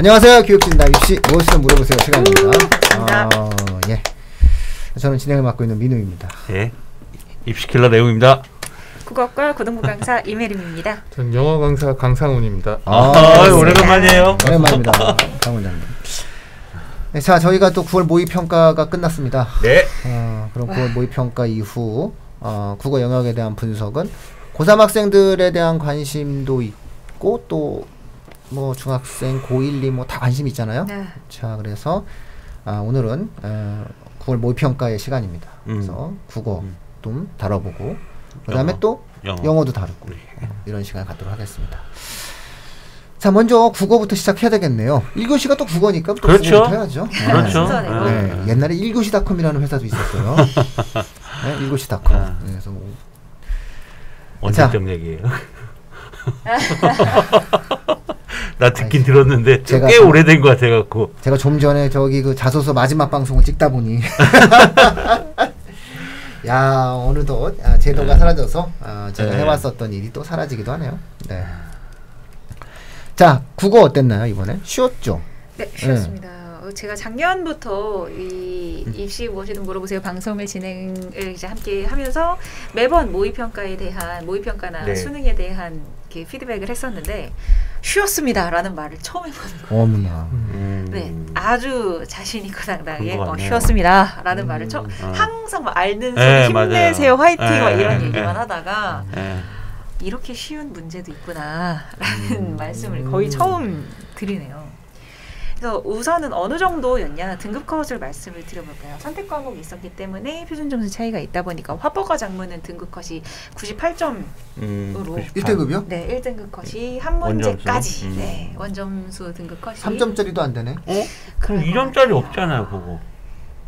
안녕하세요. 교육진담 입시 무엇이든 물어보세요 시간입니다. 예, 저는 진행을 맡고 있는 민우입니다. 예, 입시킬러 내용입니다. 국어과 고등부 강사 이메림입니다. 전 영어 강사 강상훈입니다. 오래간만이에요. 오랜만입니다. 강원장님. 네, 자, 저희가 또 9월 모의평가가 끝났습니다. 네. 그럼 9월 모의평가 이후 국어 영역에 대한 분석은 고3 학생들에 대한 관심도 있고 또 뭐 중학생, 고1, 2 뭐 다 관심 있잖아요. 네. 자, 그래서 오늘은 9월 모의평가의 시간입니다. 그래서 국어 좀 다뤄보고 그 다음에 또 영어도 다루고 이런 시간 갖도록 하겠습니다. 자, 먼저 국어부터 시작해야 되겠네요. 1교시가 또 국어니까 또 그렇죠. 국어부터 해야죠. 그렇죠. 네, 옛날에 1교시닷컴이라는 회사도 있었어요. 네, 1교시닷컴. 그래서 뭐 언제적 얘기예요? 나 듣긴 들었는데 꽤 오래된 것 같아갖고. 제가 좀 전에 저기 그 자소서 마지막 방송을 찍다 보니 야, 어느덧 제도가 사라져서 제가 해왔었던 일이 또 사라지기도 하네요. 네. 자, 국어 어땠나요 이번에? 쉬웠죠? 네, 쉬웠습니다. 제가 작년부터 이 입시 무엇이든 물어보세요 방송을 진행을 이제 함께 하면서 매번 모의평가에 대한 모의평가나 수능에 대한 이렇게 피드백을 했었는데 쉬웠습니다라는 말을 처음 해보는 거예요. 어머나. 네, 아주 자신 있고 당당하게 쉬웠습니다라는 말을 항상 막 앓는 소리 힘내세요 화이팅 막 이런 얘기만 하다가 이렇게 쉬운 문제도 있구나라는 말씀을 거의 처음 드리네요. 그래서 우선은 어느 정도였냐 등급 컷을 말씀을 드려볼까요? 선택 과목이 있었기 때문에 표준 점수 차이가 있다 보니까 화법과 작문은 등급 컷이 98점으로 1등급이요? 네, 1등급 컷이 한 문제까지 네, 원점수 등급 컷이 3점짜리도 안 되네. 그럼 2점짜리 없잖아요, 그거.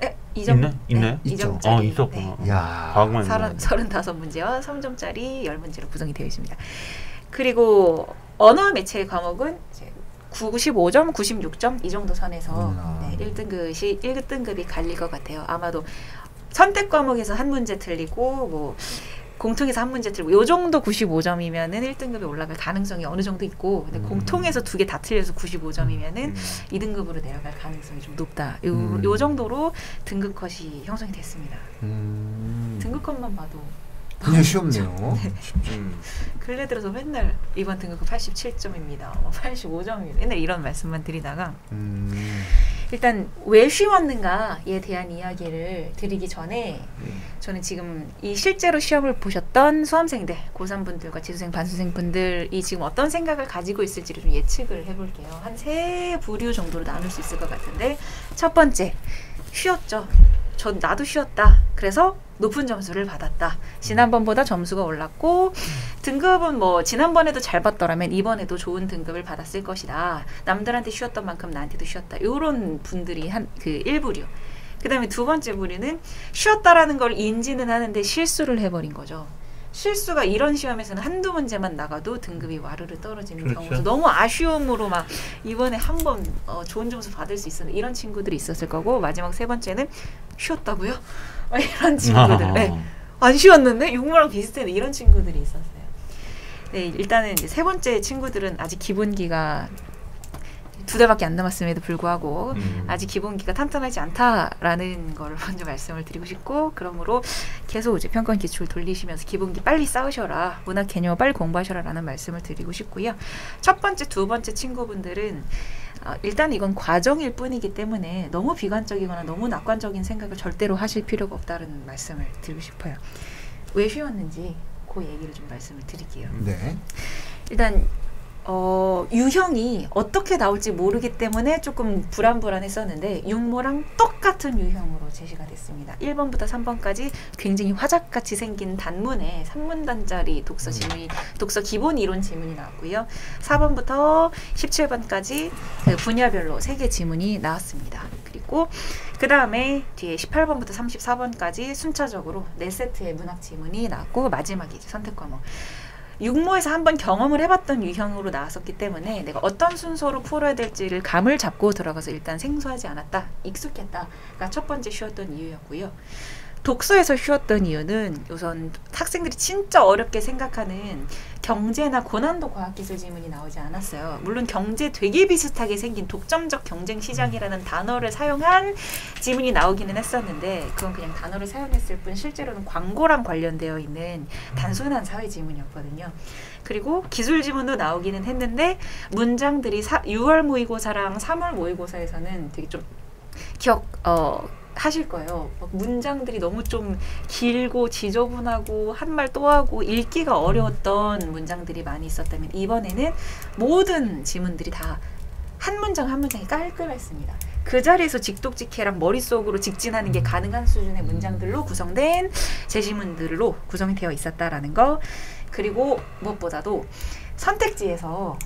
네, 2점 있나요? 2점짜리. 있었구나. 네. 야, 35문제와 3점짜리 10문제로 구성이 되어 있습니다. 그리고 언어 매체 과목은 이제 95점, 96점 이 정도 선에서 네, 1등급이 갈릴 것 같아요. 아마도 선택 과목에서 한 문제 틀리고 뭐 공통에서 한 문제 틀리고 요 정도 95점이면은 1등급에 올라갈 가능성이 어느 정도 있고 근데 공통에서 두 개 다 틀려서 95점이면은 2등급으로 내려갈 가능성이 좀 높다. 요 정도로 등급 컷이 형성이 됐습니다. 등급 컷만 봐도 굉장히 쉬웠네요. 네. 근래 들어서 맨날 이번 등급은 87점입니다. 85점입니다. 맨날 이런 말씀만 드리다가 일단 왜 쉬웠는가에 대한 이야기를 드리기 전에 저는 지금 이 실제로 시험을 보셨던 수험생들, 고3분들과 지수생, 반수생분들이 지금 어떤 생각을 가지고 있을지를 좀 예측을 해볼게요. 한 세 부류 정도로 나눌 수 있을 것 같은데 첫 번째, 쉬웠죠. 나도 쉬었다. 그래서 높은 점수를 받았다. 지난번보다 점수가 올랐고 등급은 뭐 지난번에도 잘 받더라면 이번에도 좋은 등급을 받았을 것이다. 남들한테 쉬었던 만큼 나한테도 쉬었다. 이런 분들이 그 1부류. 그 다음에 두 번째 부류는 쉬었다라는 걸 인지는 하는데 실수를 해버린 거죠. 실수가 이런 시험에서는 한두 문제만 나가도 등급이 와르르 떨어지는 경우도 너무 아쉬움으로 막 이번에 한번 좋은 점수 받을 수 있었는데 이런 친구들이 있었을 거고 마지막 세 번째는 쉬었다고요? 이런 친구들 네. 안 쉬었는데 용모랑 비슷했는데 이런 친구들이 있었어요. 네, 일단은 이제 세 번째 친구들은 아직 기본기가 2달밖에 안 남았음에도 불구하고 아직 기본기가 탄탄하지 않다라는 걸 먼저 말씀을 드리고 싶고 그러므로 계속 이제 평가 기출 돌리시면서 기본기 빨리 쌓으셔라 문학 개념 빨리 공부하셔라 라는 말씀을 드리고 싶고요. 첫 번째, 두 번째 친구분들은 일단 이건 과정일 뿐이기 때문에 너무 비관적이거나 너무 낙관적인 생각을 절대로 하실 필요가 없다는 말씀을 드리고 싶어요. 왜 쉬웠는지 그 얘기를 좀 말씀을 드릴게요. 네. 일단 유형이 어떻게 나올지 모르기 때문에 조금 불안했었는데 육모랑 똑같은 유형으로 제시가 됐습니다. 1번부터 3번까지 굉장히 화작같이 생긴 단문에 3문단짜리 독서 지문이 독서 기본 이론 지문이 나왔고요. 4번부터 17번까지 분야별로 3개 지문이 나왔습니다. 그리고 그 다음에 뒤에 18번부터 34번까지 순차적으로 4세트의 문학 지문이 나왔고 마지막에 이제 선택 과목. 육모에서 한번 경험을 해봤던 유형으로 나왔었기 때문에 내가 어떤 순서로 풀어야 될지를 감을 잡고 들어가서 일단 생소하지 않았다, 익숙했다가 첫 번째 쉬웠던 이유였고요. 독서에서 쉬웠던 이유는 우선 학생들이 진짜 어렵게 생각하는 경제나 고난도 과학기술 지문이 나오지 않았어요. 물론 경제 되게 비슷하게 생긴 독점적 경쟁 시장이라는 단어를 사용한 지문이 나오기는 했었는데 그건 그냥 단어를 사용했을 뿐 실제로는 광고랑 관련되어 있는 단순한 사회 지문이었거든요. 그리고 기술 지문도 나오기는 했는데 문장들이 6월 모의고사랑 3월 모의고사에서는 되게 좀 하실 거예요. 문장들이 너무 좀 길고 지저분하고 한 말 또 하고 읽기가 어려웠던 문장들이 많이 있었다면 이번에는 모든 지문들이 다 한 문장 한 문장이 깔끔했습니다. 그 자리에서 직독직해랑 머릿속으로 직진하는 게 가능한 수준의 문장들로 구성된 제시문들로 구성이 되어 있었다라는 거. 그리고 무엇보다도 선택지에서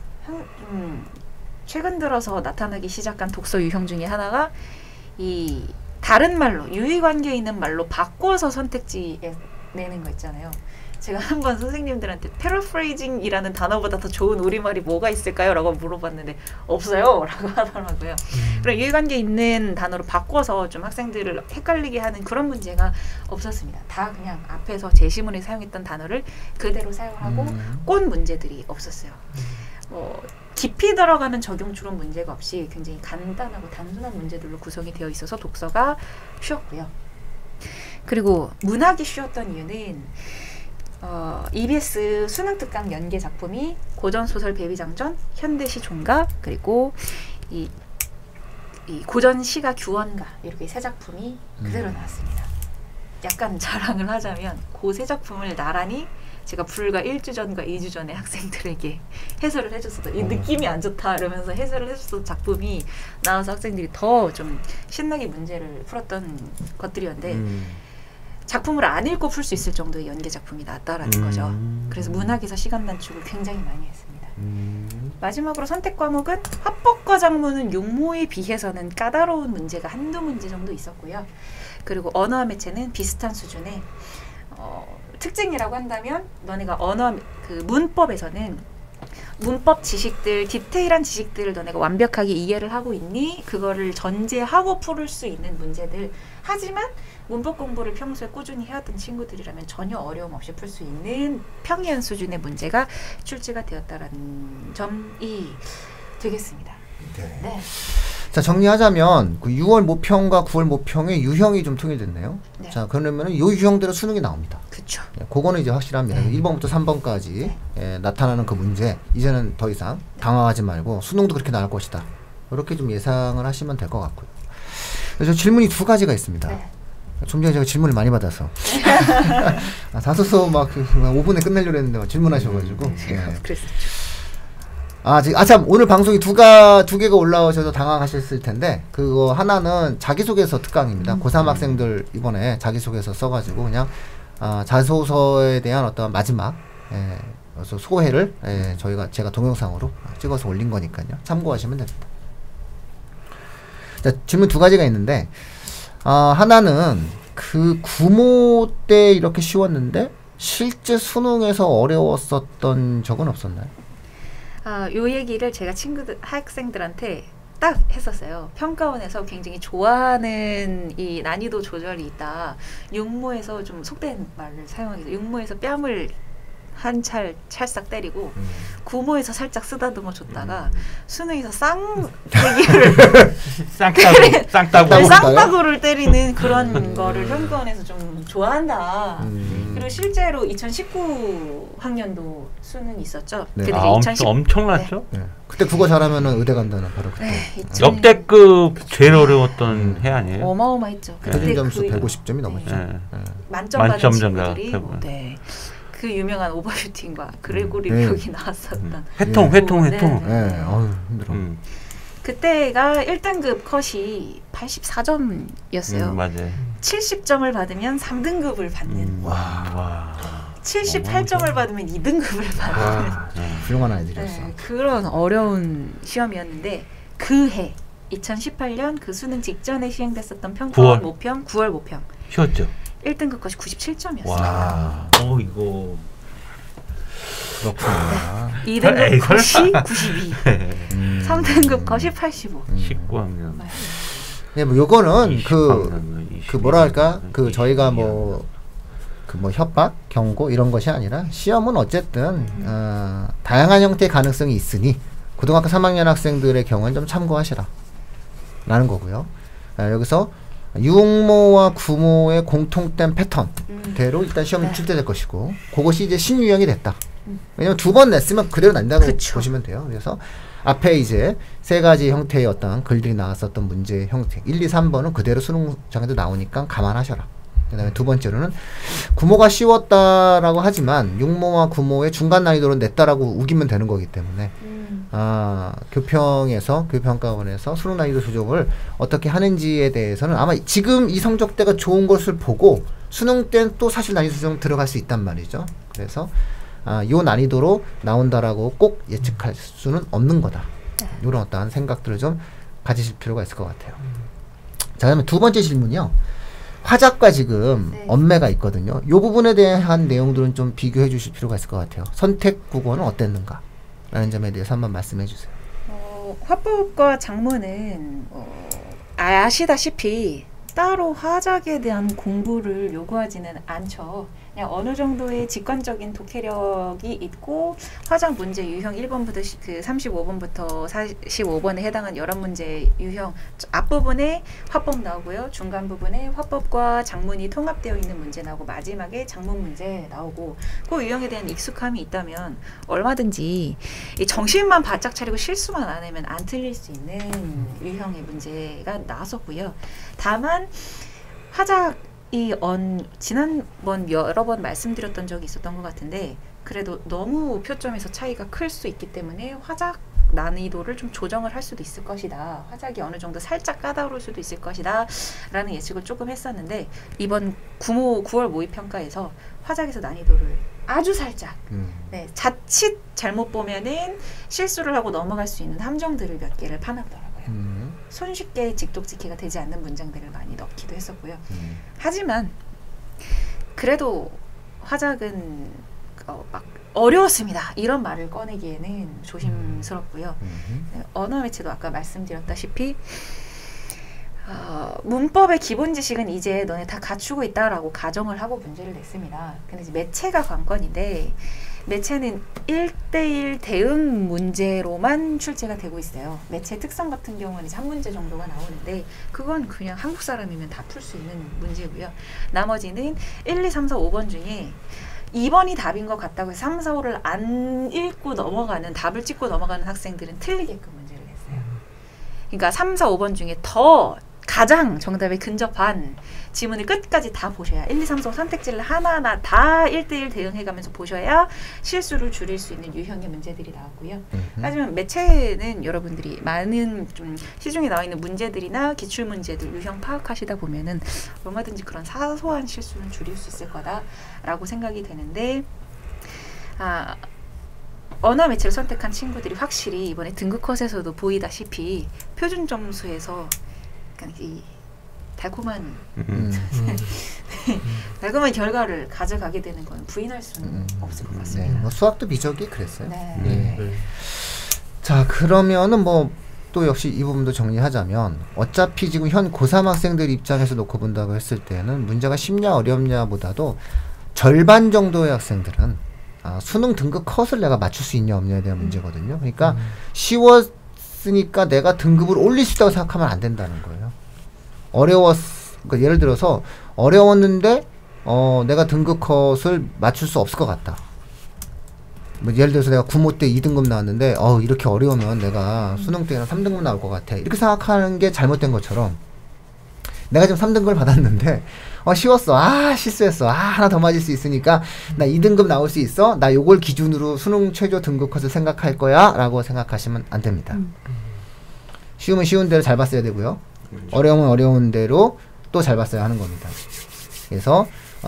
최근 들어서 나타나기 시작한 독서 유형 중에 하나가 이 다른 말로 유의관계 있는 말로 바꿔서 선택지에 내는 거 있잖아요. 제가 한번 선생님들한테 패러프레이징이라는 단어보다 더 좋은 우리말이 뭐가 있을까요? 라고 물어봤는데 없어요 라고 하더라고요. 그런 유의관계 있는 단어로 바꿔서 좀 학생들을 헷갈리게 하는 그런 문제가 없었습니다. 다 그냥 앞에서 제시문에 사용했던 단어를 그대로 사용하고 꼰 문제들이 없었어요. 깊이 들어가는 적용 추론 문제가 없이 굉장히 간단하고 단순한 문제들로 구성이 되어 있어서 독서가 쉬웠고요. 그리고 문학이 쉬웠던 이유는 EBS 수능 특강 연계 작품이 고전소설 배비장전, 현대시 종가, 그리고 이 고전시가 규원가 이렇게 세 작품이 그대로 나왔습니다. 약간 자랑을 하자면 그 세 작품을 나란히 제가 불과 1주 전과 2주 전에 학생들에게 해설을 해줬었던 이 느낌이 안 좋다 이러면서 해설을 해줬었던 작품이 나와서 학생들이 더 좀 신나게 문제를 풀었던 것들이었는데 작품을 안 읽고 풀 수 있을 정도의 연계 작품이 나왔다라는 거죠. 그래서 문학에서 시간 단축을 굉장히 많이 했습니다. 마지막으로 선택 과목은 화법과 작문은 용모에 비해서는 까다로운 문제가 한두 문제 정도 있었고요. 그리고 언어와 매체는 비슷한 수준의 특징이라고 한다면 너네가 문법에서는 문법 지식들, 디테일한 지식들을 너네가 완벽하게 이해를 하고 있니? 그거를 전제하고 풀을 수 있는 문제들. 하지만 문법 공부를 평소에 꾸준히 해왔던 친구들이라면 전혀 어려움 없이 풀 수 있는 평이한 수준의 문제가 출제가 되었다라는 점이 되겠습니다. 네. 자, 정리하자면 그 6월 모평과 9월 모평의 유형이 좀 통일됐네요. 네. 자, 그러면은 이 유형대로 수능이 나옵니다. 그렇죠. 네, 그거는 이제 확실합니다. 네. 1번부터 3번까지 나타나는 그 문제 이제는 더 이상 당황하지 말고 수능도 그렇게 나올 것이다. 이렇게 좀 예상을 하시면 될 것 같고요. 그래서 질문이 두 가지가 있습니다. 네. 좀 전에 제가 질문을 많이 받아서 자소서 막 5분에 끝내려고 했는데 질문하셔가지고 그랬었죠. 참 오늘 방송이 두 개가 올라오셔서 당황하셨을 텐데 그거 하나는 자기소개서 특강입니다. 고3 학생들 이번에 자기소개서 써가지고 그냥 자소서에 대한 어떤 마지막 소회를 제가 동영상으로 찍어서 올린 거니까요. 참고하시면 됩니다. 자, 질문 두 가지가 있는데 하나는 그 구모 때 이렇게 쉬웠는데 실제 수능에서 어려웠었던 적은 없었나요? 요 얘기를 제가 학생들한테 딱 했었어요. 평가원에서 굉장히 좋아하는 이 난이도 조절이 있다. 육모에서 좀 속된 말을 사용하기 위해서 육모에서 뺨을 한 찰싹 때리고 구모에서 살짝 쓰다듬어 줬다가 수능에서 쌍대기를 쌍따구를 때리는 그런 거를 평가원에서 좀 좋아한다. 그리고 실제로 2019 학년도 수능이 있었죠. 네. 엄청났죠? 네. 그때 국어 잘하면은 의대 간다는 바로 그때. 네, 역대급 제일 어려웠던 해 아니에요? 어마어마했죠. 평균 점수 150점이 넘었죠. 만점 받은 친구들이 그 유명한 오버슈팅과 그레고리 벽이 나왔었던 회통. 힘들어. 그때가 1등급 컷이 84점이었어요. 맞아요. 70점을 받으면 3등급을 받는. 와. 78점을 받으면 2등급을 받는. 훌륭한 아이들이었어. 그런 어려운 시험이었는데 그 해 2018년 그 수능 직전에 시행됐었던 평가원 모평 9월 모평. 쉬웠죠. 1등급 컷이 97점이었습니다. 와, 이거 그렇구나. 2등급 컷이 92, 3등급 컷이 85. 19학년. 네, 뭐 요거는 그 뭐랄까 그 저희가 뭐 협박, 경고 이런 것이 아니라 시험은 어쨌든 다양한 형태의 가능성이 있으니 고등학교 3학년 학생들의 경우는 좀 참고하시라 라는 거고요. 여기서 유모와 구모의 공통된 패턴대로 일단 시험이 출제될 것이고 그것이 이제 신유형이 됐다. 왜냐면 2번 냈으면 그대로 난다고 그쵸. 보시면 돼요. 그래서 앞에 이제 3가지 형태의 어떤 글들이 나왔었던 문제의 형태 1, 2, 3번은 그대로 수능장에도 나오니까 감안하셔라. 그 다음에 2번째로는 구모가 쉬웠다라고 하지만 육모와 구모의 중간 난이도로 냈다라고 우기면 되는 거기 때문에 교육평가원에서 수능 난이도 조정을 어떻게 하는지에 대해서는 아마 지금 이 성적대가 좋은 것을 보고 수능 때는 또 사실 난이도 조정 들어갈 수 있단 말이죠. 그래서 요 난이도로 나온다라고 꼭 예측할 수는 없는 거다. 이런 어떠한 생각들을 좀 가지실 필요가 있을 것 같아요. 자, 그러면 2번째 질문이요. 화작과 지금 언매가 있거든요. 이 부분에 대한 내용들은 좀 비교해 주실 필요가 있을 것 같아요. 선택 국어는 어땠는가? 라는 점에 대해서 한번 말씀해 주세요. 화법과 작문은 아시다시피 따로 화작에 대한 공부를 요구하지는 않죠. 그냥 어느 정도의 직관적인 독해력이 있고 화작 문제 유형 1번부터 그 35번부터 45번에 해당한 여러 문제 유형 앞부분에 화법 나오고요. 중간 부분에 화법과 작문이 통합되어 있는 문제 나오고 마지막에 작문 문제 나오고 그 유형에 대한 익숙함이 있다면 얼마든지 이 정신만 바짝 차리고 실수만 안 하면 안 틀릴 수 있는 유형의 문제가 나왔었고요. 다만 화작이 지난번 여러 번 말씀드렸던 적이 있었던 것 같은데 그래도 너무 표점에서 차이가 클 수 있기 때문에 화작 난이도를 좀 조정을 할 수도 있을 것이다. 화작이 어느 정도 살짝 까다로울 수도 있을 것이다 라는 예측을 조금 했었는데 이번 9월 모의평가에서 화작에서 난이도를 아주 살짝 자칫 잘못 보면은 실수를 하고 넘어갈 수 있는 함정들을 몇 개를 파놨더라고요. 손쉽게 직독직해가 되지 않는 문장들을 많이 넣기도 했었고요. 하지만 그래도 화작은 막 어려웠습니다. 이런 말을 꺼내기에는 조심스럽고요. 언어 매체도 아까 말씀드렸다시피 문법의 기본 지식은 이제 너네 다 갖추고 있다라고 가정을 하고 문제를 냈습니다. 근데 이제 매체가 관건인데 매체는 1대1 대응 문제로만 출제가 되고 있어요. 매체 특성 같은 경우는 이제 한 문제 정도가 나오는데 그건 그냥 한국 사람이면 다 풀 수 있는 문제고요. 나머지는 1, 2, 3, 4, 5번 중에 2번이 답인 것 같다고 해서 3, 4, 5를 안 읽고 넘어가는 답을 찍고 넘어가는 학생들은 틀리게끔 문제를 냈어요. 그러니까 3, 4, 5번 중에 더 가장 정답에 근접한 지문을 끝까지 다 보셔야 1, 2, 3, 4 선택지를 하나하나 다 1대1 대응해가면서 보셔야 실수를 줄일 수 있는 유형의 문제들이 나왔고요. 하지만 매체는 여러분들이 많은 좀 시중에 나와 있는 문제들이나 기출문제들 유형 파악하시다 보면은 얼마든지 그런 사소한 실수는 줄일 수 있을 거다라고 생각이 되는데 언어 매체를 선택한 친구들이 확실히 이번에 등급컷에서도 보이다시피 표준 점수에서 이 달콤한 달콤한 결과를 가져가게 되는 건 부인할 수는 없을 것 같습니다. 네, 뭐 수학도 미적이 그랬어요. 자, 그러면은 뭐 또 역시 이 부분도 정리하자면 어차피 지금 현 고3 학생들 입장에서 놓고 본다고 했을 때는 문제가 쉽냐 어렵냐보다도 절반 정도의 학생들은 수능 등급 컷을 내가 맞출 수 있냐 없냐에 대한 문제거든요. 그러니까 쉬웠으니까 내가 등급을 올릴 수 있다고 생각하면 안 된다는 거예요. 그러니까 예를 들어서 어려웠는데 내가 등급 컷을 맞출 수 없을 것 같다. 뭐 예를 들어서 내가 구모 때 2등급 나왔는데 이렇게 어려우면 내가 수능 때는 3등급 나올 것 같아. 이렇게 생각하는 게 잘못된 것처럼 내가 지금 3등급을 받았는데 쉬웠어. 실수했어. 하나 더 맞을 수 있으니까 나 2등급 나올 수 있어. 나 요걸 기준으로 수능 최저 등급 컷을 생각할 거야 라고 생각하시면 안 됩니다. 쉬우면 쉬운 대로 잘 봤어야 되고요. 어려우면 어려운 대로 또 잘 봤어야 하는 겁니다. 그래서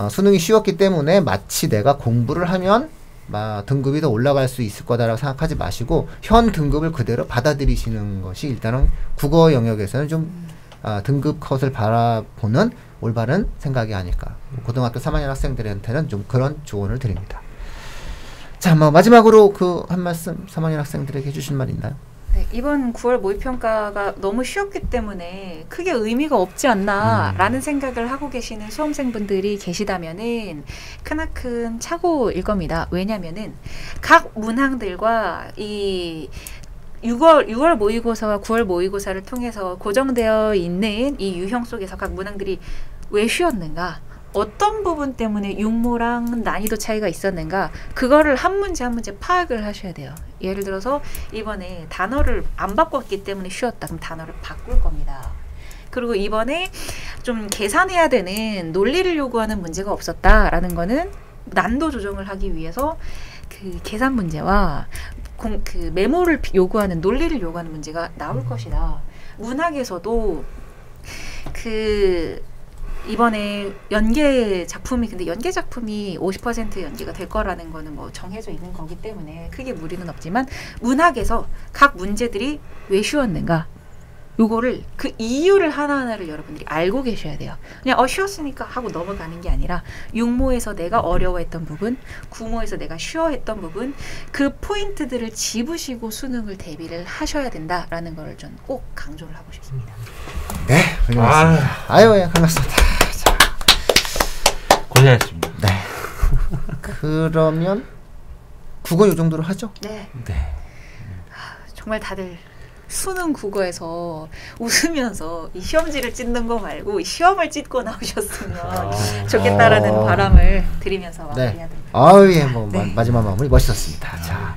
수능이 쉬웠기 때문에 마치 내가 공부를 하면 등급이 더 올라갈 수 있을 거다라고 생각하지 마시고 현 등급을 그대로 받아들이시는 것이 일단은 국어 영역에서는 좀 등급 컷을 바라보는 올바른 생각이 아닐까. 고등학교 3학년 학생들한테는 좀 그런 조언을 드립니다. 자, 마지막으로 한 말씀 3학년 학생들에게 해주실 말 있나요? 네, 이번 9월 모의평가가 너무 쉬웠기 때문에 크게 의미가 없지 않나라는 생각을 하고 계시는 수험생분들이 계시다면은 크나큰 착오일 겁니다. 왜냐면은 각 문항들과 이 6월 모의고사와 9월 모의고사를 통해서 고정되어 있는 이 유형 속에서 각 문항들이 왜 쉬웠는가? 어떤 부분 때문에 육모랑 난이도 차이가 있었는가? 그거를 한 문제 한 문제 파악을 하셔야 돼요. 예를 들어서 이번에 단어를 안 바꿨기 때문에 쉬웠다. 그럼 단어를 바꿀 겁니다. 그리고 이번에 좀 계산해야 되는 논리를 요구하는 문제가 없었다라는 거는 난도 조정을 하기 위해서 그 계산 문제와 그 메모를 요구하는 논리를 요구하는 문제가 나올 것이다. 문학에서도 이번에 연계 작품이 근데 연계 작품이 50% 연계가 될 거라는 거는 뭐 정해져 있는 거기 때문에 크게 무리는 없지만 문학에서 각 문제들이 왜 쉬웠는가 요거를 그 이유를 하나하나를 여러분들이 알고 계셔야 돼요. 그냥 쉬웠으니까 하고 넘어가는 게 아니라 육모에서 내가 어려워했던 부분, 구모에서 내가 쉬워했던 부분 그 포인트들을 짚으시고 수능을 대비를 하셔야 된다라는 걸 전 꼭 강조를 하고 싶습니다. 네, 훌륭했습니다. 아유, 예, 반갑습니다. 자. 고생하셨습니다. 네. 그러면 국어 이 정도로 하죠? 네. 네. 정말 다들 수능 국어에서 웃으면서 이 시험지를 찢는 거 말고 시험을 찢고 나오셨으면 좋겠다라는 바람을 드리면서 마무리해야 됩니다. 아유, 예, 뭐 네. 마지막 마무리 멋있었습니다. 자.